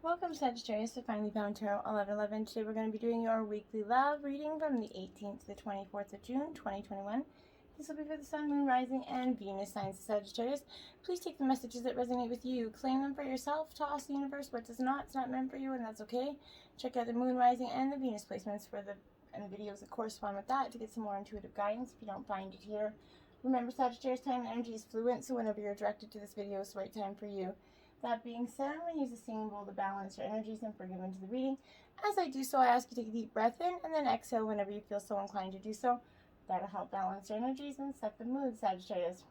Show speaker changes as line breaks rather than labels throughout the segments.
Welcome, Sagittarius, to Finally Found Tarot 1111. Today we're going to be doing your weekly love reading from the 18th to the 24th of June, 2021. This will be for the Sun, Moon, Rising, and Venus signs of Sagittarius. Please take the messages that resonate with you, claim them for yourself, toss the universe what does not. It's not meant for you, and that's okay. Check out the Moon, Rising, and the Venus placements for and videos that correspond with that to get some more intuitive guidance if you don't find it here. Remember, Sagittarius, time and energy is fluent, so whenever you're directed to this video, it's the right time for you. That being said, I'm going to use a singing bowl to balance your energies and bring them into the reading. As I do so, I ask you to take a deep breath in and then exhale whenever you feel so inclined to do so. That'll help balance your energies and set the mood, Sagittarius.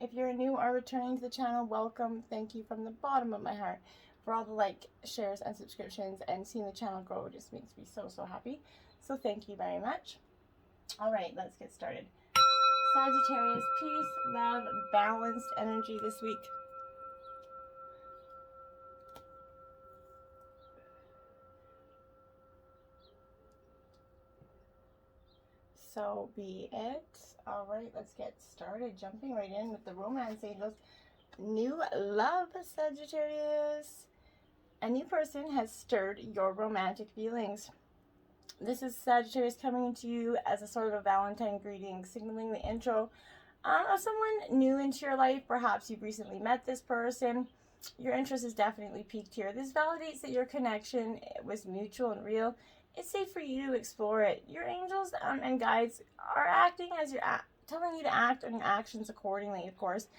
If you're new or returning to the channel, welcome. Thank you from the bottom of my heart for all the like, shares, and subscriptions, and seeing the channel grow just makes me so happy. So thank you very much. All right, let's get started. Sagittarius, peace, love, balanced energy this week. So be it. All right, let's get started. Jumping right in with the romance angels. New love, Sagittarius. A new person has stirred your romantic feelings. This is Sagittarius coming to you as a sort of a Valentine greeting, signaling the intro of someone new into your life. Perhaps you've recently met this person. Your interest is definitely piqued here. This validates that your connection was mutual and real. It's safe for you to explore it. Your angels and guides are acting as you're telling you to act on your actions accordingly, of course.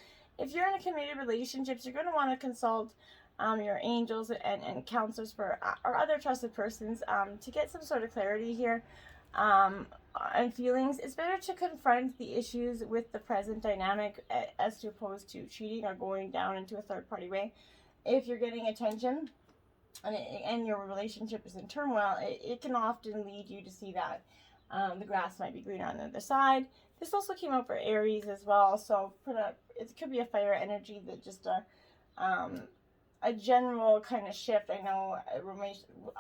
If you're in a committed relationships, you're going to want to consult your angels and counselors or other trusted persons to get some sort of clarity here and feelings. It's better to confront the issues with the present dynamic as to opposed to cheating or going down into a third-party way. If you're getting attention and your relationship is in turmoil, it can often lead you to see that the grass might be greener on the other side. This also came out for Aries as well, so it could be a fire energy that just a general kind of shift. I know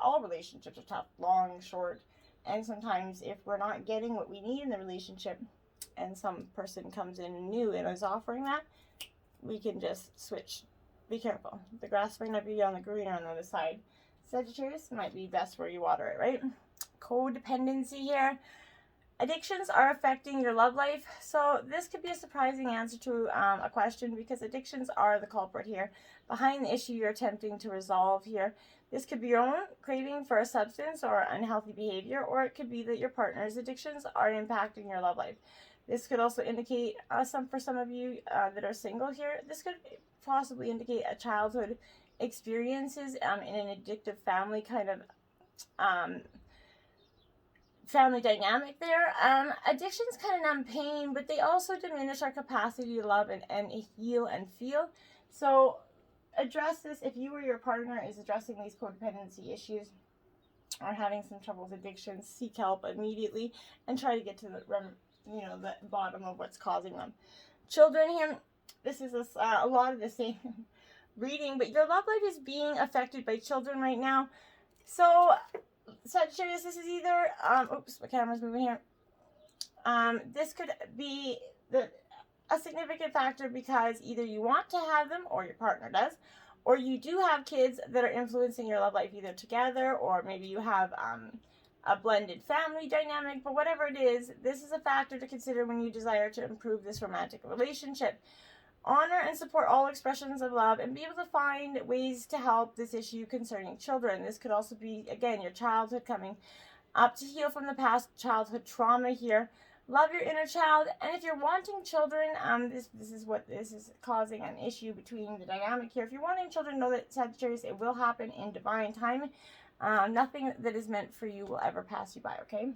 all relationships are tough, long, short, and sometimes if we're not getting what we need in the relationship and some person comes in new and is offering that, we can just switch. Be careful. The grass might not be on the greener on the other side. Sagittarius, might be best where you water it, right? Codependency here. Addictions are affecting your love life. So this could be a surprising answer to a question, because addictions are the culprit here behind the issue you're attempting to resolve here. This could be your own craving for a substance or unhealthy behavior, or it could be that your partner's addictions are impacting your love life. This could also indicate for some of you that are single here, this could possibly indicate a childhood experiences in an addictive family kind of family dynamic there. Addictions kind of numb pain, but they also diminish our capacity to love and heal and feel. So address this. If you or your partner is addressing these codependency issues or having some trouble with addictions, seek help immediately and try to get to the bottom of what's causing them. Children here, this is a lot of the same reading, but your love life is being affected by children right now. So Sagittarius, this is either oops, my camera's moving here. This could be a significant factor because either you want to have them or your partner does, or you do have kids that are influencing your love life either together, or maybe you have a blended family dynamic. But whatever it is, this is a factor to consider when you desire to improve this romantic relationship. Honor and support all expressions of love and be able to find ways to help this issue concerning children. This could also be, again, your childhood coming up to heal from the past childhood trauma here. Love your inner child. And if you're wanting children, this is causing an issue between the dynamic here. If you're wanting children, know that Sagittarius, it will happen in divine time. Nothing that is meant for you will ever pass you by, okay?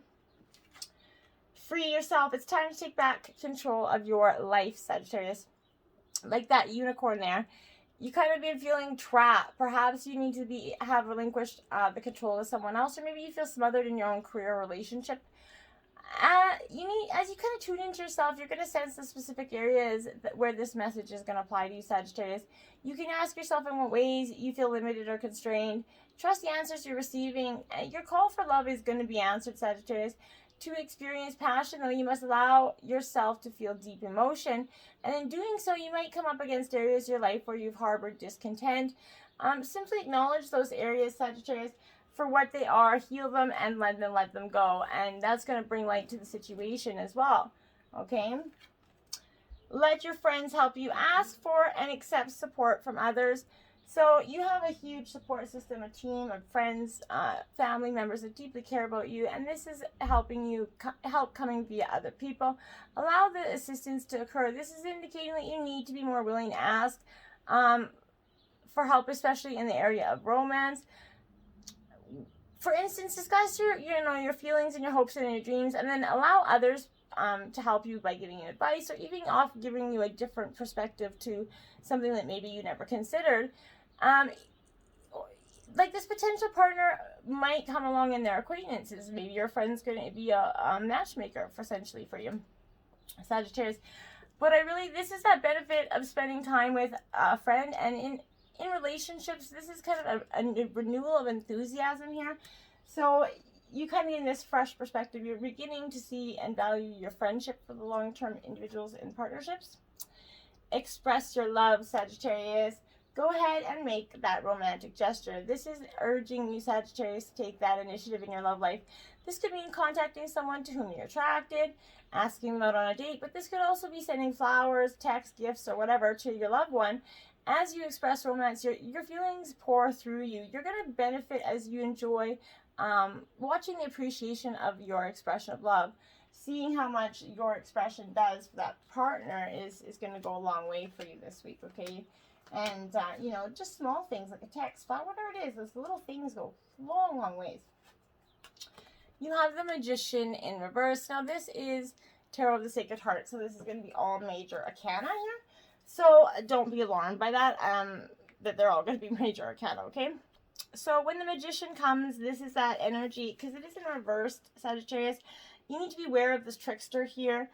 Free yourself. It's time to take back control of your life, Sagittarius. Like that unicorn there, you kind of been feeling trapped. Perhaps you need to have relinquished the control of someone else, or maybe you feel smothered in your own career or relationship. As you kind of tune into yourself, you're going to sense the specific areas where this message is going to apply to you, Sagittarius. You can ask yourself in what ways you feel limited or constrained. Trust the answers you're receiving. Your call for love is going to be answered, Sagittarius. To experience passion, though, you must allow yourself to feel deep emotion. And in doing so, you might come up against areas of your life where you've harbored discontent. Simply acknowledge those areas, Sagittarius, for what they are, heal them, and let them go. And that's going to bring light to the situation as well. Okay? Let your friends help you. Ask for and accept support from others. So you have a huge support system, a team of friends, family members that deeply care about you, and this is helping you, help coming via other people. Allow the assistance to occur. This is indicating that you need to be more willing to ask for help, especially in the area of romance. For instance, discuss your feelings and your hopes and your dreams, and then allow others to help you by giving you advice, or even giving you a different perspective to something that maybe you never considered. Like this potential partner might come along in their acquaintances. Maybe your friend's going to be a matchmaker essentially for you, Sagittarius. But this is that benefit of spending time with a friend, and in relationships, this is kind of a renewal of enthusiasm here. So you kind of in this fresh perspective, you're beginning to see and value your friendship for the long-term individuals in partnerships. Express your love, Sagittarius. Go ahead and make that romantic gesture. This is urging you, Sagittarius, to take that initiative in your love life. This could mean contacting someone to whom you're attracted, asking them out on a date, but this could also be sending flowers, text, gifts, or whatever to your loved one. As you express romance, your feelings pour through you. You're going to benefit as you enjoy watching the appreciation of your expression of love. Seeing how much your expression does for that partner is going to go a long way for you this week, okay? And, just small things like a text, whatever it is, those little things go long, long ways. You have the Magician in reverse. Now, this is Tarot of the Sacred Heart, so this is going to be all major arcana here. So, don't be alarmed by that, that they're all going to be major arcana, okay? So, when the Magician comes, this is that energy, because it is in reverse, Sagittarius. You need to be aware of this trickster here.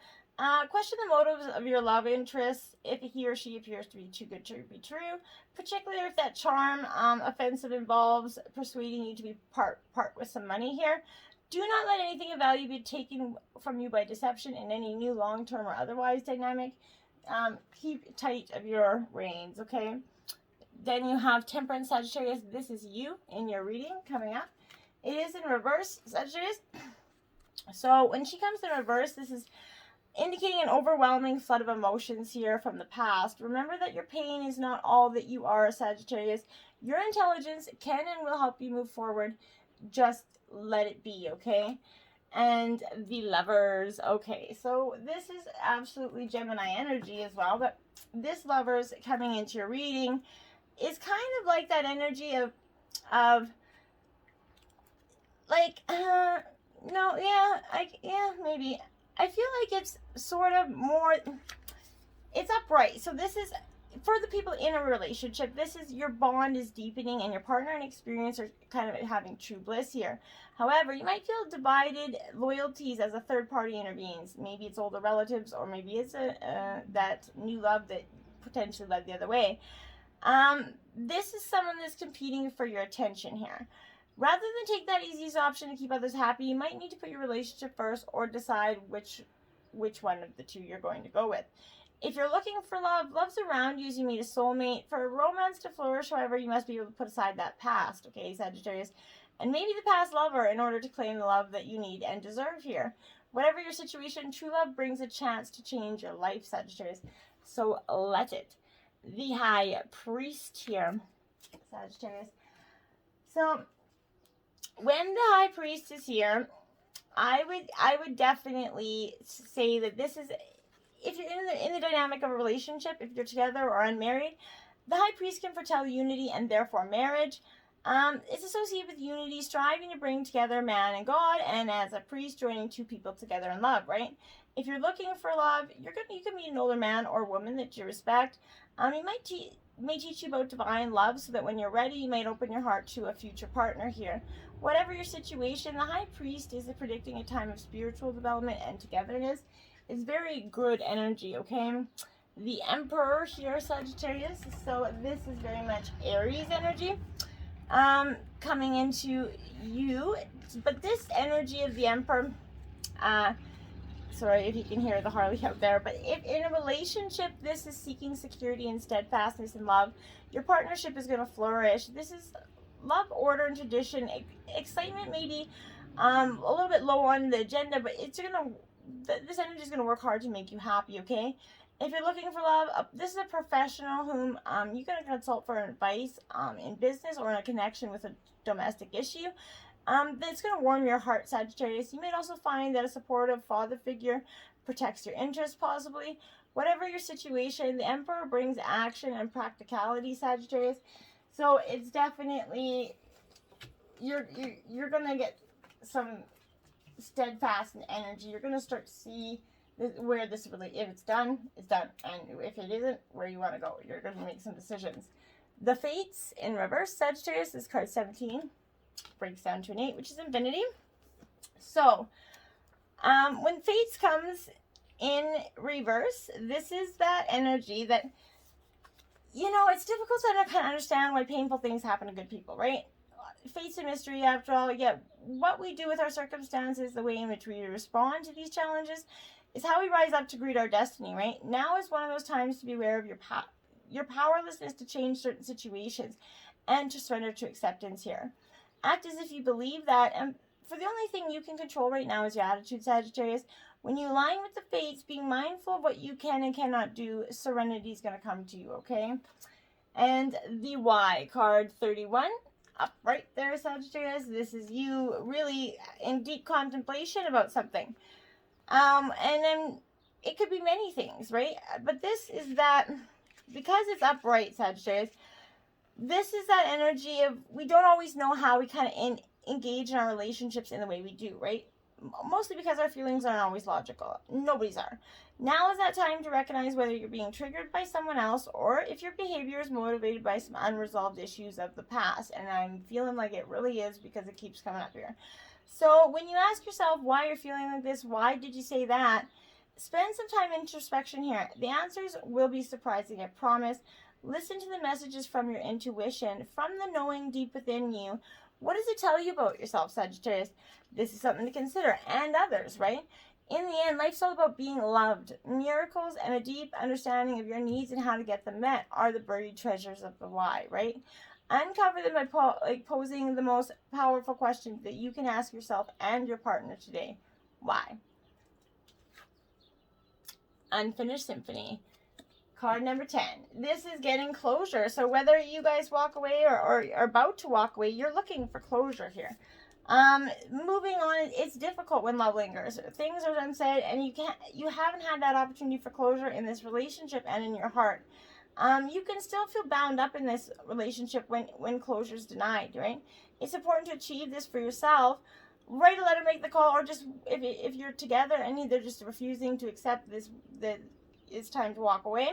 Question the motives of your love interest if he or she appears to be too good to be true, particularly if that charm offensive involves persuading you to be part with some money here. Do not let anything of value be taken from you by deception in any new long-term or otherwise dynamic. Keep tight of your reins, okay? Then you have Temperance, Sagittarius. This is you in your reading coming up. It is in reverse, Sagittarius. So when she comes in reverse, this is indicating an overwhelming flood of emotions here from the past. Remember that your pain is not all that you are, Sagittarius. Your intelligence can and will help you move forward. Just let it be, okay? And the Lovers. Okay, so this is absolutely Gemini energy as well, but this Lovers coming into your reading is kind of like that energy of like, maybe. I feel like it's sort of more, it's upright. So this is, for the people in a relationship, this is, your bond is deepening and your partner and experience are kind of having true bliss here. However, you might feel divided loyalties as a third party intervenes. Maybe it's older relatives, or maybe it's that new love that potentially led the other way. This is someone that's competing for your attention here. Rather than take that easiest option to keep others happy, you might need to put your relationship first or decide which one of the two you're going to go with. If you're looking for love, love's around you as you meet a soulmate. For romance to flourish, however, you must be able to put aside that past, okay, Sagittarius? And maybe the past lover in order to claim the love that you need and deserve here. Whatever your situation, true love brings a chance to change your life, Sagittarius. So let it. The High Priest here, Sagittarius. So when the High Priest is here, I would definitely say that this is, if you're in the dynamic of a relationship, if you're together or unmarried, the High Priest can foretell unity and therefore marriage. It's associated with unity, striving to bring together man and God, and as a priest, joining two people together in love, right? If you're looking for love, you can meet an older man or woman that you respect. He may teach you about divine love, so that when you're ready, you might open your heart to a future partner here. Whatever your situation, the High Priest is predicting a time of spiritual development and togetherness. It's very good energy, okay? The Emperor here, Sagittarius. So this is very much Aries energy coming into you. But this energy of the Emperor Sorry if you can hear the Harley out there. But if in a relationship, this is seeking security and steadfastness in love, your partnership is going to flourish. This is love, order, and tradition. Excitement maybe a little bit low on the agenda, but it's going to, this energy is going to work hard to make you happy, okay? If you're looking for love, this is a professional whom you can consult for advice in business or in a connection with a domestic issue. That's going to warm your heart, Sagittarius. You may also find that a supportive father figure protects your interests, possibly. Whatever your situation, the Emperor brings action and practicality, Sagittarius. So it's definitely, you're going to get some steadfast energy. You're going to start to see where this really, if it's done, it's done. And if it isn't, where you want to go. You're going to make some decisions. The Fates in reverse, Sagittarius, is card 17. Breaks down to an 8, which is infinity. So, when Fates comes in reverse, this is that energy that, you know, it's difficult to kind of understand why painful things happen to good people, right? Fate's a mystery after all. Yet, what we do with our circumstances, the way in which we respond to these challenges, is how we rise up to greet our destiny, right? Now is one of those times to be aware of your powerlessness to change certain situations and to surrender to acceptance here. Act as if you believe that, and for the only thing you can control right now is your attitude, Sagittarius. When you align with the Fates, being mindful of what you can and cannot do, serenity is going to come to you, okay? And the Y card 31, up right there, Sagittarius. This is you really in deep contemplation about something. And then it could be many things, right? But this is that, because it's upright, Sagittarius, this is that energy of, we don't always know how we kind of engage in our relationships in the way we do, right? Mostly because our feelings aren't always logical. Nobody's are. Now is that time to recognize whether you're being triggered by someone else or if your behavior is motivated by some unresolved issues of the past. And I'm feeling like it really is, because it keeps coming up here. So when you ask yourself why you're feeling like this, why did you say that, spend some time in introspection here. The answers will be surprising, I promise. Listen to the messages from your intuition, from the knowing deep within you. What does it tell you about yourself, Sagittarius? This is something to consider, and others, right? In the end, life's all about being loved. Miracles and a deep understanding of your needs and how to get them met are the buried treasures of the why, right? Uncover them by posing the most powerful question that you can ask yourself and your partner today. Why? Unfinished Symphony. Card number 10. This is getting closure. So whether you guys walk away or are about to walk away, you're looking for closure here. Moving on, it's difficult when love lingers. Things are unsaid, and you haven't had that opportunity for closure in this relationship and in your heart. You can still feel bound up in this relationship when closure is denied, right? It's important to achieve this for yourself. Write a letter, make the call, or just if you're together and either just refusing to accept this, that it's time to walk away,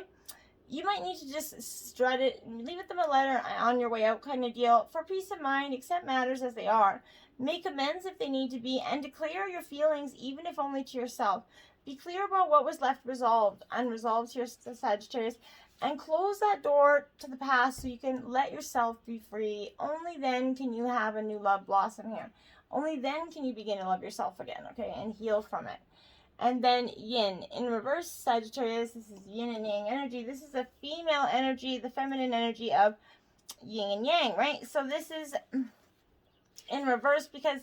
you might need to just strut it and leave them a letter on your way out kind of deal. For peace of mind, accept matters as they are. Make amends if they need to be, and declare your feelings, even if only to yourself. Be clear about what was left unresolved here, Sagittarius, and close that door to the past so you can let yourself be free. Only then can you have a new love blossom here. Only then can you begin to love yourself again, okay, and heal from it. And then Yin. In reverse, Sagittarius, this is Yin and Yang energy. This is the female energy, the feminine energy of Yin and Yang, right? So this is in reverse because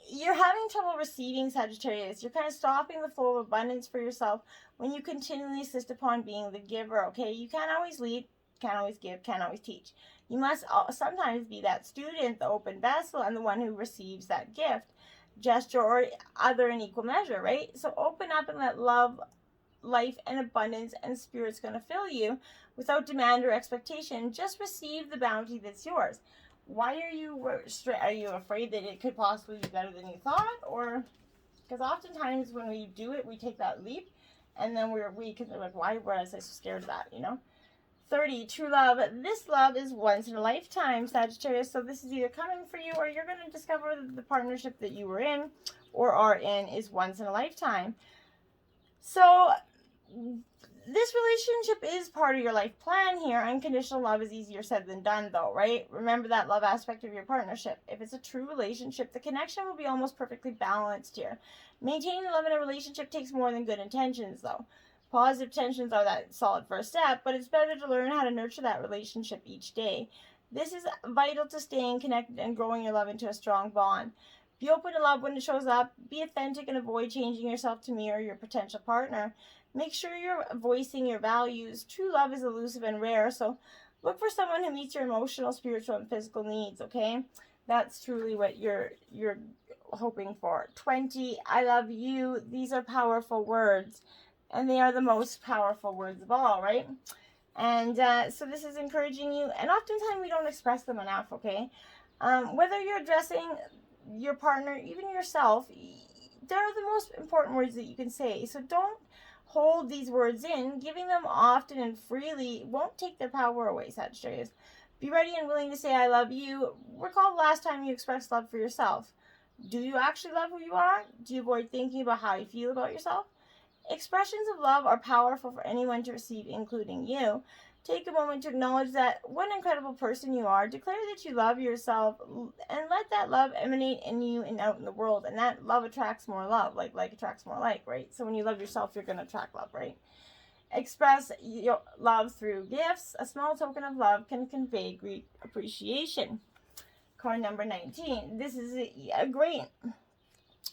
you're having trouble receiving, Sagittarius. You're kind of stopping the flow of abundance for yourself when you continually insist upon being the giver, okay? You can't always lead, can't always give, can't always teach. You must sometimes be that student, the open vessel, and the one who receives that gift, gesture, or other in equal measure, right? So open up and let love, life, and abundance and spirit's going to fill you without demand or expectation. Just receive the bounty that's yours. Why are you afraid that it could possibly be better than you thought? Or because oftentimes when we do it, we take that leap, and then we're like, why was I so scared of that, you know? 30, true love. This love is once in a lifetime, Sagittarius. So this is either coming for you, or you're going to discover that the partnership that you were in or are in is once in a lifetime. So this relationship is part of your life plan here. Unconditional love is easier said than done, though, right? Remember that love aspect of your partnership. If it's a true relationship, the connection will be almost perfectly balanced here. Maintaining love in a relationship takes more than good intentions, though. Positive intentions are that solid first step, but it's better to learn how to nurture that relationship each day. This is vital to staying connected and growing your love into a strong bond. Be open to love when it shows up. Be authentic and avoid changing yourself to mirror your potential partner. Make sure you're voicing your values. True love is elusive and rare, so look for someone who meets your emotional, spiritual, and physical needs, okay? That's truly what you're hoping for. 20, I love you. These are powerful words, and they are the most powerful words of all, right? And so this is encouraging you, and oftentimes we don't express them enough, okay? Whether you're addressing your partner, even yourself, they're the most important words that you can say. So don't hold these words in. Giving them often and freely won't take their power away, Sagittarius. Be ready and willing to say I love you. Recall the last time you expressed love for yourself. Do you actually love who you are? Do you avoid thinking about how you feel about yourself? Expressions of love are powerful for anyone to receive, including you. Take a moment to acknowledge that what an incredible person you are. Declare that you love yourself and let that love emanate in you and out in the world. And that love attracts more love. Like attracts more like, right? So when you love yourself, you're going to attract love, right? Express your love through gifts. A small token of love can convey great appreciation. Card number 19. This is a great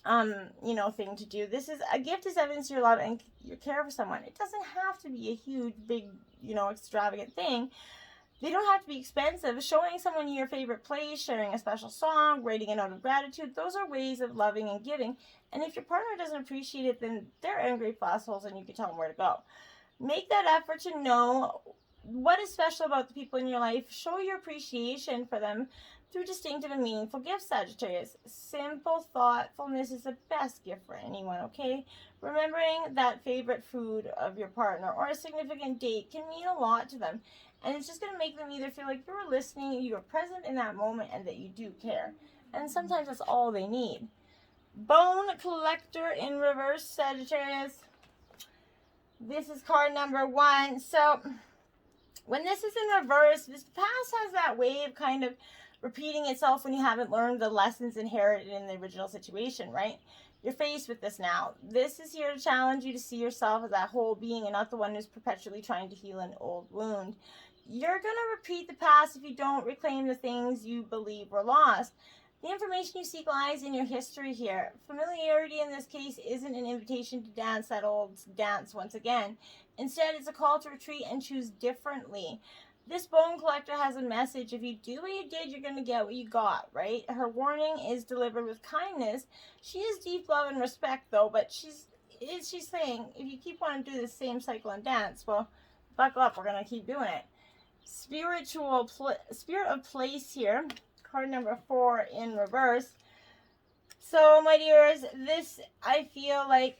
thing to do. This is a gift is evidence of your love and your care for someone. It doesn't have to be a huge, big, extravagant thing. They don't have to be expensive. Showing someone your favorite place, sharing a special song, writing a note of gratitude, those are ways of loving and giving. And if your partner doesn't appreciate it, then they're ungrateful assholes and you can tell them where to go. Make that effort to know what is special about the people in your life. Show your appreciation for them through distinctive and meaningful gifts, Sagittarius. Simple thoughtfulness is the best gift for anyone, okay? Remembering that favorite food of your partner or a significant date can mean a lot to them. And it's just going to make them either feel like you're listening, you are present in that moment, and that you do care. And sometimes that's all they need. Bone Collector in reverse, Sagittarius. This is card number 1. So when this is in reverse, this past has that way of kind of repeating itself when you haven't learned the lessons inherited in the original situation, right? You're faced with this now. This is here to challenge you to see yourself as that whole being and not the one who's perpetually trying to heal an old wound. You're going to repeat the past if you don't reclaim the things you believe were lost. The information you seek lies in your history here. Familiarity in this case isn't an invitation to dance that old dance once again. Instead, it's a call to retreat and choose differently. This bone collector has a message. If you do what you did, you're going to get what you got, right? Her warning is delivered with kindness. She is deep love and respect, though, but she's saying, if you keep wanting to do the same cycle and dance, well, buckle up. We're going to keep doing it. Spirit of place here. Card number 4 in reverse. So, my dears, this, I feel like,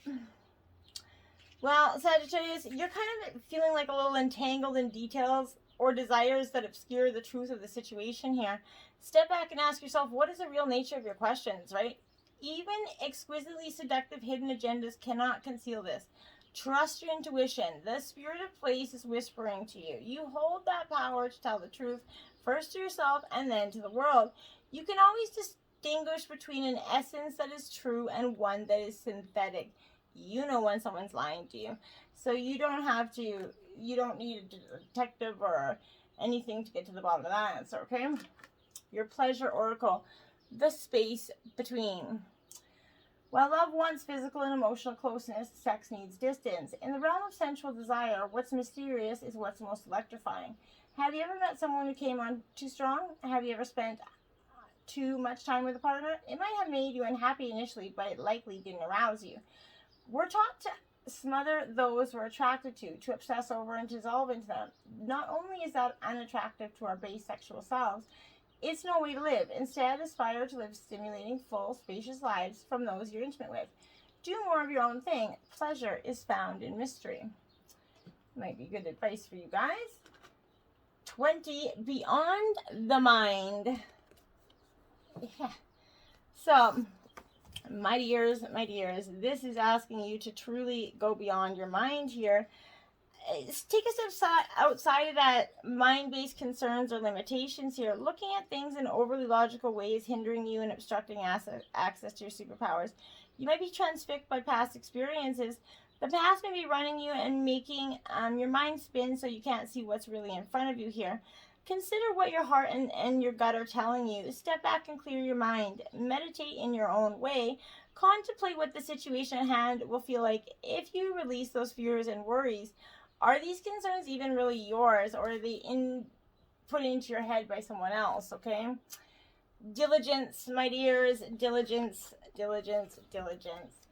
well, Sagittarius, you're kind of feeling like a little entangled in details or desires that obscure the truth of the situation here. Step back and ask yourself, what is the real nature of your questions, right? Even exquisitely seductive hidden agendas cannot conceal this. Trust your intuition. The spirit of place is whispering to you. You hold that power to tell the truth, first to yourself and then to the world. You can always distinguish between an essence that is true and one that is synthetic. You know when someone's lying to you. So you don't need a detective or anything to get to the bottom of that answer, okay? Your pleasure oracle, the space between. While love wants physical and emotional closeness, sex needs distance. In the realm of sensual desire, what's mysterious is what's most electrifying. Have you ever met someone who came on too strong? Have you ever spent too much time with a partner? It might have made you unhappy initially, but it likely didn't arouse you. We're taught to smother those we're attracted to obsess over and dissolve into them. Not only is that unattractive to our base sexual selves, it's no way to live. Instead, aspire to live stimulating, full, spacious lives from those you're intimate with. Do more of your own thing. Pleasure is found in mystery. Might be good advice for you guys. 20, beyond the mind. Yeah. So, my dears, this is asking you to truly go beyond your mind here. take a step outside of that mind-based concerns or limitations here. Looking at things in overly logical ways hindering you and obstructing access to your superpowers. You might be transfixed by past experiences. The past may be running you and making your mind spin so you can't see what's really in front of you here. Consider what your heart and your gut are telling you. Step back and clear your mind. Meditate in your own way. Contemplate what the situation at hand will feel like if you release those fears and worries. Are these concerns even really yours, or are they put into your head by someone else, okay? Diligence, my dears, diligence, diligence, diligence.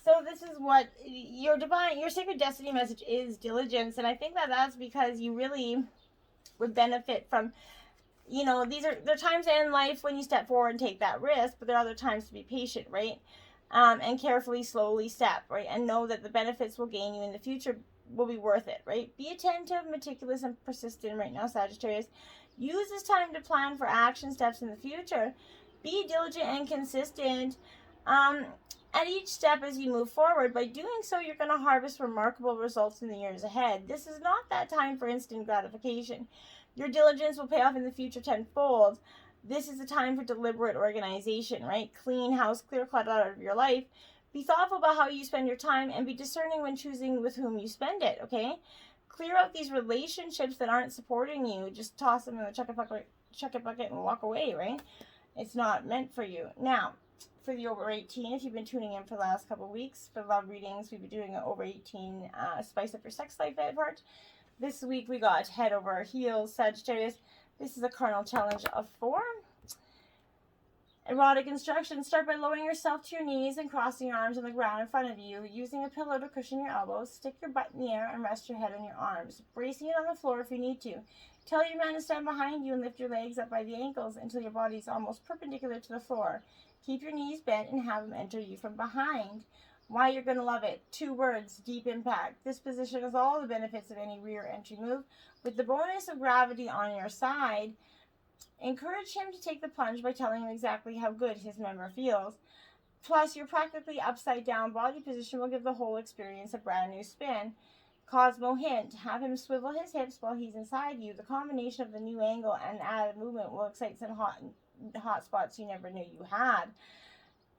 So this is what your sacred destiny message is, diligence. And I think that that's because you really would benefit from, you know, there are times in life when you step forward and take that risk, but there are other times to be patient, right? And carefully, slowly step, right? And know that the benefits will gain you in the future will be worth it, right? Be attentive, meticulous, and persistent right now, Sagittarius. Use this time to plan for action steps in the future. Be diligent and consistent at each step as you move forward. By doing so, you're going to harvest remarkable results in the years ahead. This is not that time for instant gratification. Your diligence will pay off in the future tenfold. This is a time for deliberate organization, right? Clean house, clear clutter out of your life. Be thoughtful about how you spend your time and be discerning when choosing with whom you spend it, okay? Clear out these relationships that aren't supporting you. Just toss them in the chuck it bucket and walk away, right? It's not meant for you. Now, for the over 18, if you've been tuning in for the last couple of weeks, for love readings, we've been doing an over 18 spice up your sex life part. This week we got head over heels, Sagittarius. This is a carnal challenge of 4. Erotic instructions. Start by lowering yourself to your knees and crossing your arms on the ground in front of you. Using a pillow to cushion your elbows, stick your butt in the air and rest your head on your arms, bracing it on the floor if you need to. Tell your man to stand behind you and lift your legs up by the ankles until your body is almost perpendicular to the floor. Keep your knees bent and have him enter you from behind. Why you're going to love it. 2 words, deep impact. This position has all the benefits of any rear entry move, with the bonus of gravity on your side. Encourage him to take the plunge by telling him exactly how good his member feels. Plus, your practically upside down body position will give the whole experience a brand new spin. Cosmo hint. Have him swivel his hips while he's inside you. The combination of the new angle and added movement will excite some hot spots you never knew you had.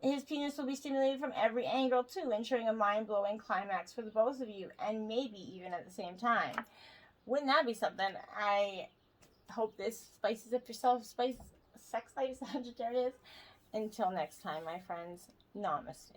His penis will be stimulated from every angle too, ensuring a mind-blowing climax for the both of you, and maybe even at the same time. Wouldn't that be something? I hope this spices up your sex life, Sagittarius. Until next time, my friends, namaste.